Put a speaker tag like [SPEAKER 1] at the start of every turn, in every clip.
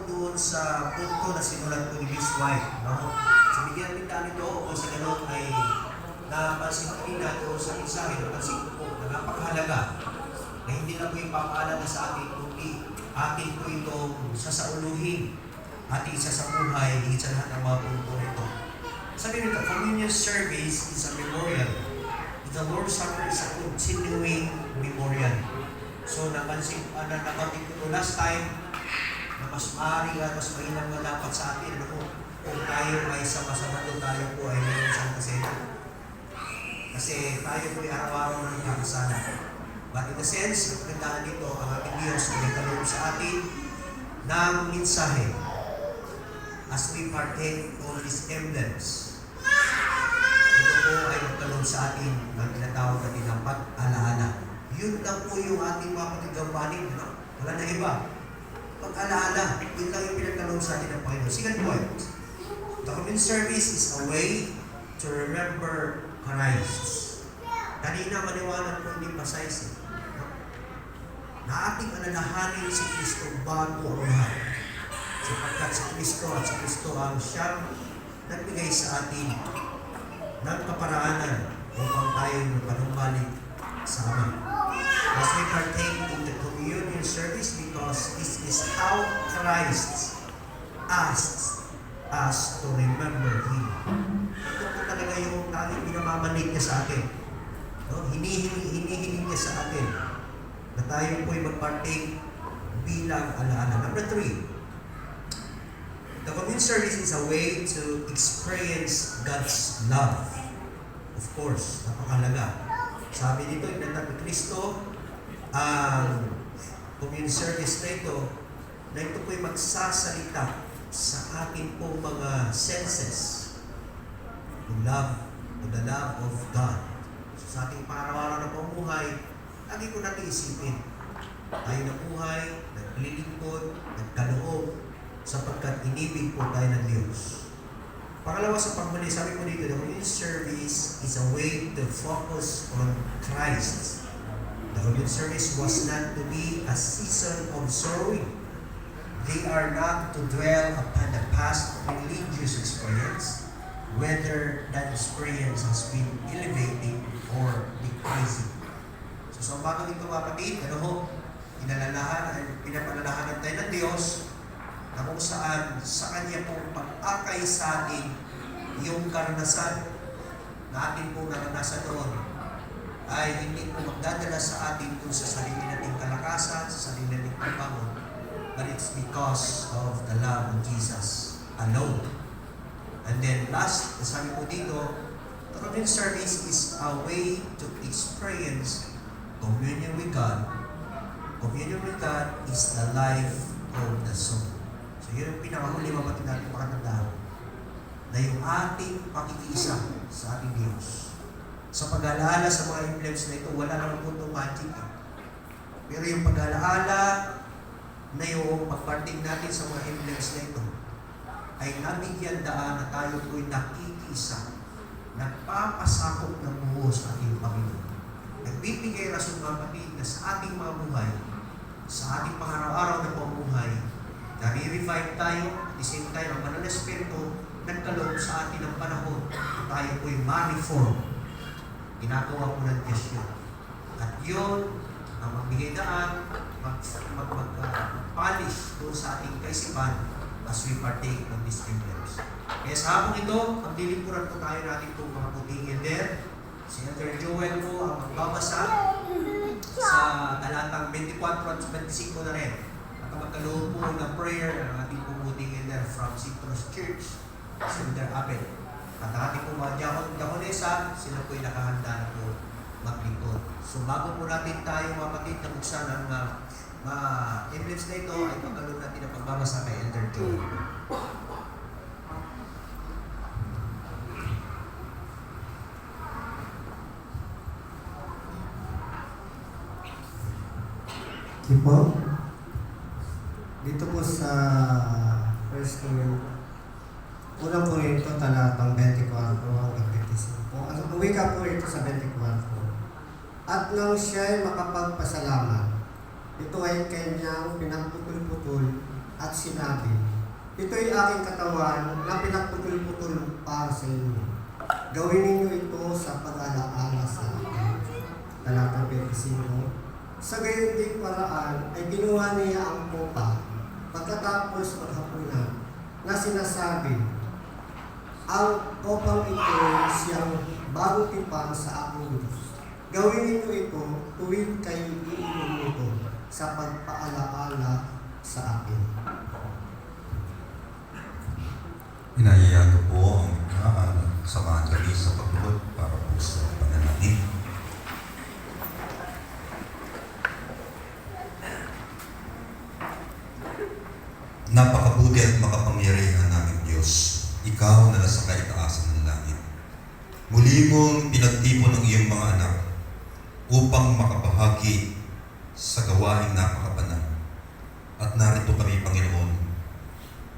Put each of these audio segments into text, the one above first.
[SPEAKER 1] doon sa punto na sinulat ko ni Miss White. No? So, bigyan natin tayo nito o sa ganun ay napansin ko rin natin sa mensahe, napansin ko po na napakahalaga na hindi na po yung papaalala sa atin, kundi atin po itong sasauluhin, ating isa sa buhay, higit sa lahat ng mga punto nito. Sabi nito, communion service is a memorial. The Lord's Supper is a continuing memorial. So, napansin ko last time, na mas maaari at mas mainam na dapat sa atin, ano po, kung tayo ay sama-sama doon, tayo po ay mayroon sa kasena. Kasi tayo po ay araw-araw na nagkakasala. But in a sense, pagkandaan dito, ang ating Diyos ay nagkaloob sa atin ng mensahe as we partake all these emblems. Ito po ay nagkaloob sa atin ng tinatawag natin ng pag-alaala. Yun lang po yung ating mga patigampanin. No? Wala na iba. Pag-alaala, yun lang yung pinagkaloob sa atin ng Panginoon. Second point, the communion service is a way to remember Christ. Kanina maniwala po hindi pasayos. Na ating alalahanin si Kristo bago ang lahat. Sapagkat si Kristo at si Kristo ang siyang nagbigay sa atin ng kaparaanan upang tayo mapanumbalik sa Ama. As we partake in the communion service because this is how Christ asks us to remember Him. Ito po talaga yung tanging pinamamanig niya sa atin. No? Hinihiling niya sa atin na tayo po ay mag-partake bilang alaala. Number 3, the communion service is a way to experience God's love. Of course, napakahalaga. Sabi dito, inanap ni Kristo, ang communion service na ito po ay magsasalita sa ating pong mga senses. The love of God. So, sa ating paraw-araw na pamumuhay, lagi ko natin isipin. Tayo nabuhay, naglilingkod, nagkaloob, sapagkat inibig po tayo ng Diyos. Pangalawa sa paghuli, sabi ko dito, the communion service is a way to focus on Christ. The communion service was not to be a season of sorrowing. They are not to dwell upon the past religious experience, whether that experience has been elevating or decreasing. So sa umagang ito kapatid, pinapalalahanan tayo ng Diyos na kung saan sa Kanya pong pag-akay sa atin yung karanasan na atin pong naranasan doon ay hindi po magdadala sa atin kung sa sarili nating kalakasan, sa sarili nating pagbangon, but it's because of the love of Jesus alone. And then last, sabi po dito, the communion service is a way to experience communion with God. Communion with God is the life of the soul. So yun ang pinakahuli mapatid natin makatandaan na yung ating pakikiisa sa ating Diyos. Sa pag-alaala sa mga emblems na ito, wala naman po itong magic. Pero yung pag-alaala na yung pagparting natin sa mga emblems na ito ay nabigyan daan na tayo po'y nakikisa, nagpapasakop ng buo sa ating Panginoon. Nagbibigay rason mga kapatid na sa ating mga buhay, sa ating pang-araw-araw na pamumuhay, nare-revive tayo, at the same time, ang banal na Espiritu nagkaloob sa atin ng panahon na tayo po'y ma-reform. Ginagawa po ng Diyos yun. At yun, ang magbigay daan, mag-polish doon sa ating kaisipan as we partake of these emblems. Kaya sa hapong ito, maglilingkuran po tayo natin itong mga puting elder. Si Elder Joel po ang magbabasa sa talatang 24 at 25 na rin. At magkaloob po ng prayer ng ating puting elder from Citrus Church, si Elder Abel. At ang ating po mga diakonesa, sila po'y nakahanda na po maglingkod. So bago po natin tayo mapatid na buksan ang emblems na ito, ay pagkaloob natin ang pagbabasa kay Elder Joel.
[SPEAKER 2] Okay po. Dito po sa 1 Corinthians, unang Korinto, talatang 24 hanggang 25 po. Ang wika po ito sa 24. At nang siya'y makapagpasalamat, ito ay kanyang pinagputol-putol at sinabi, ito'y aking katawan na pinagputol-putol para sa inyo. Gawin ninyo ito sa pag-alaala sa akin. Talatang 25. Sa gayon ding paraan ay ginuha niya ang kopa pagkatapos maghapunan na sinasabi, ang kopang ito siyang bagong tipan sa aking Diyos. Gawin ninyo ito tuwing kayo iinom ito sa pagpaalaala sa akin.
[SPEAKER 3] Inayaya ko po ang samahan kami sa pagluhod para po sa panalangin. Napakabuti at makapangyarihan namin Diyos, Ikaw na nasa kaitaasan ng langit. Muli mong pinagtipon ng iyong mga anak upang makabahagi sa gawaing napakabanal. At narito kami, Panginoon.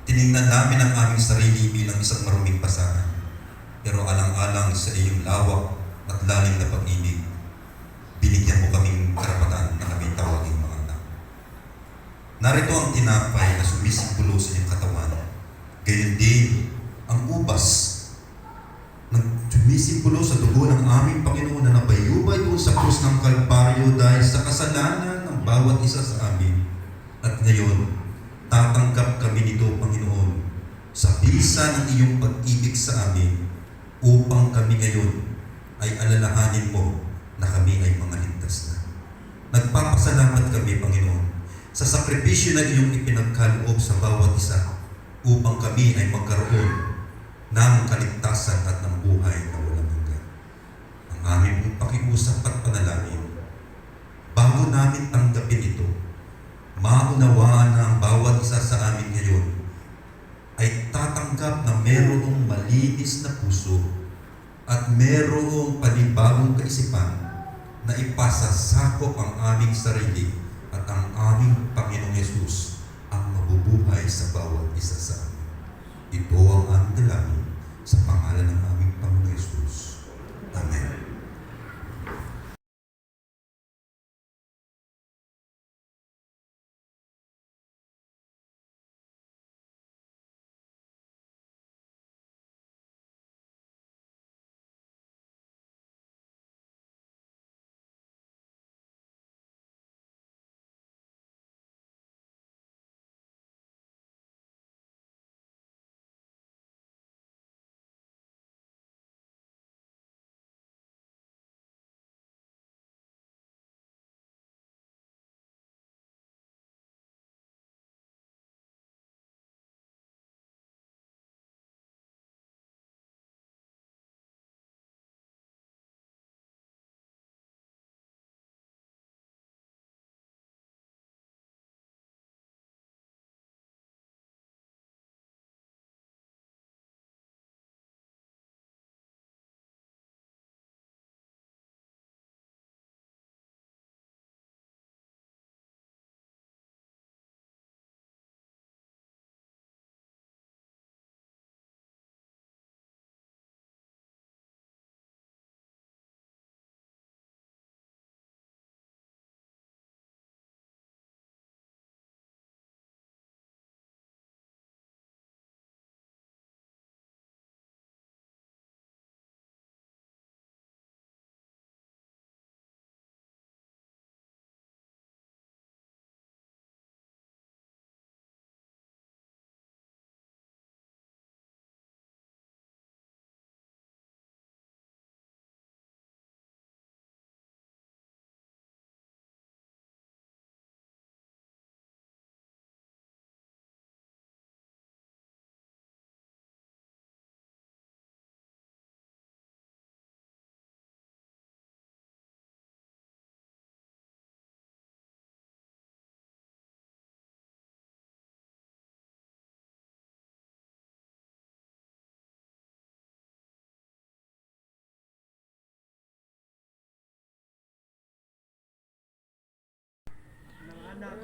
[SPEAKER 3] Tiningnan namin ang aming sarili bilang isang maruming pasahan. Pero alang-alang sa iyong lawak at lalim na pag-ibig, binigyan mo kaming karapatan na kami tawaging mga anak. Narito ang tinapay na sumisimbolo sa iyong katawan. Gayon din ang ubas na sumisimbolo sa dugo ng aming Panginoon na nabayubay doon sa krus ng Kalbaryo dahil sa kasalanan ng bawat isa sa amin. At ngayon, tatanggap kami nito, Panginoon, sa bisa ng iyong pag-ibig sa amin upang kami ngayon ay alalahanin mo na kami ay mga ligtas na. Nagpapasalamat kami, Panginoon, sa sakripisyo na iyong ipinagkaloob sa bawat isa upang kami ay magkaroon ng kaligtasan at ng buhay na walang hanggan. Ang aming pakiusap at panalangin, bago namin tanggapin ito, maunawaan na ang bawat isa sa amin ngayon ay tatanggap na merong malinis na puso at merong panibagong kaisipan na ipasasakop ang aming sarili at ang aming Panginoong Yesus ang mabubuhay sa bawat isa sa amin. Ito ang aming dalangin sa pangalan ng aming Panginoong Yesus. Amen.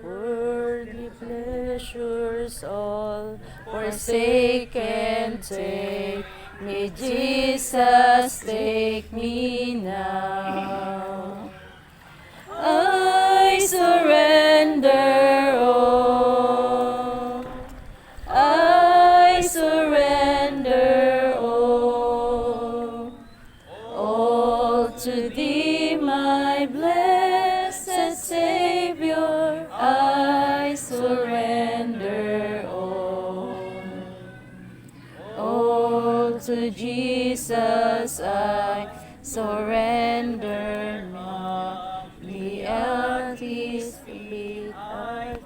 [SPEAKER 4] Worldly pleasures all forsaken, take me, Jesus, take me now. I surrender all. surrender all to Jesus I surrender now. Me at His feet I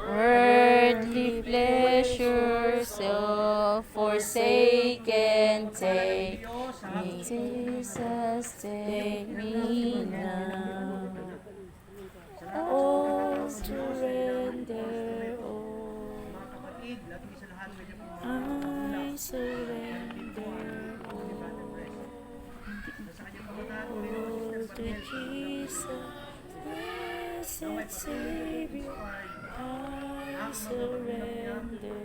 [SPEAKER 4] worldly pleasures self-forsaken take me, Jesus, take me now. Oh, surrender all. I surrender all to Jesus, blessed Savior. I surrender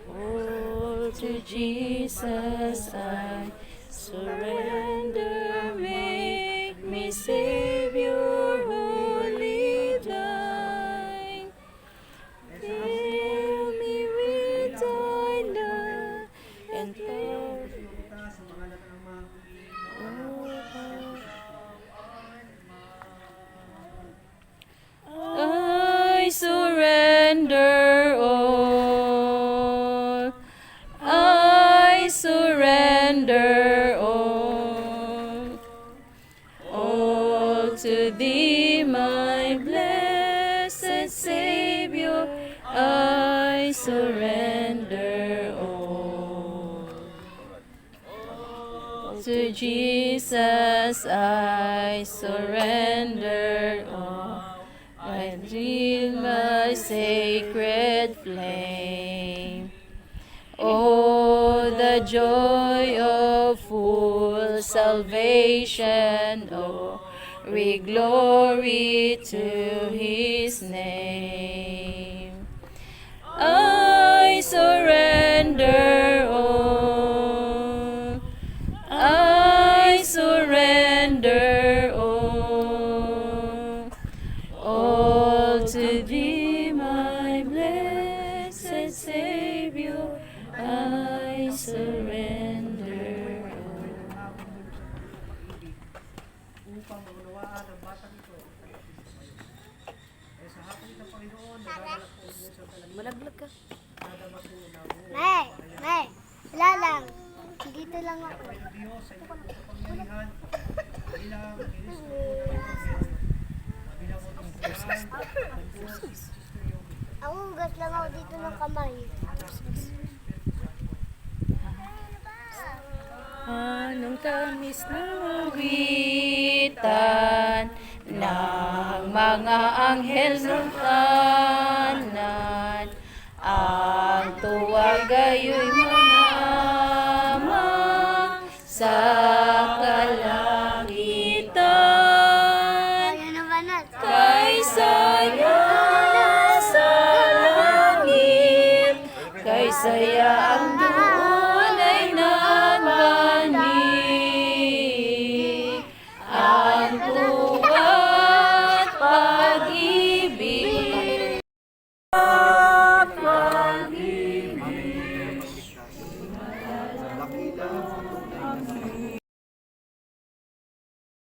[SPEAKER 4] all to Jesus. I surrender. Make me Savior, wholly thine. Fill me with thy love and power. I surrender all. I surrender all. All to Thee, my blessed Savior. I surrender all. To Jesus I surrender all. I yield my sacred flame. Oh, the joy of full salvation. Oh, we glory to His name. I surrender all. I surrender all to Thee, my blessed Savior. I surrender all.
[SPEAKER 2] Upang maunawaan ang batang ito. Kaya sa hapon ng Panginoon, nagagalak po niya sa talagang
[SPEAKER 4] Malaglag ka.
[SPEAKER 2] nadama ko na
[SPEAKER 5] Nay, wala lang. Dito lang ako.
[SPEAKER 2] ng Diyos sa iyong kapangyarihan bilang Kristo na Ebanghelyo. Binabot ang Tuhan, ang Diyos, Kristo yung
[SPEAKER 5] Ang ugat lang ako dito ng kamay.
[SPEAKER 4] Anong tamis ng awitan ng mga anghel ng kanan, ang tuwag ayo'y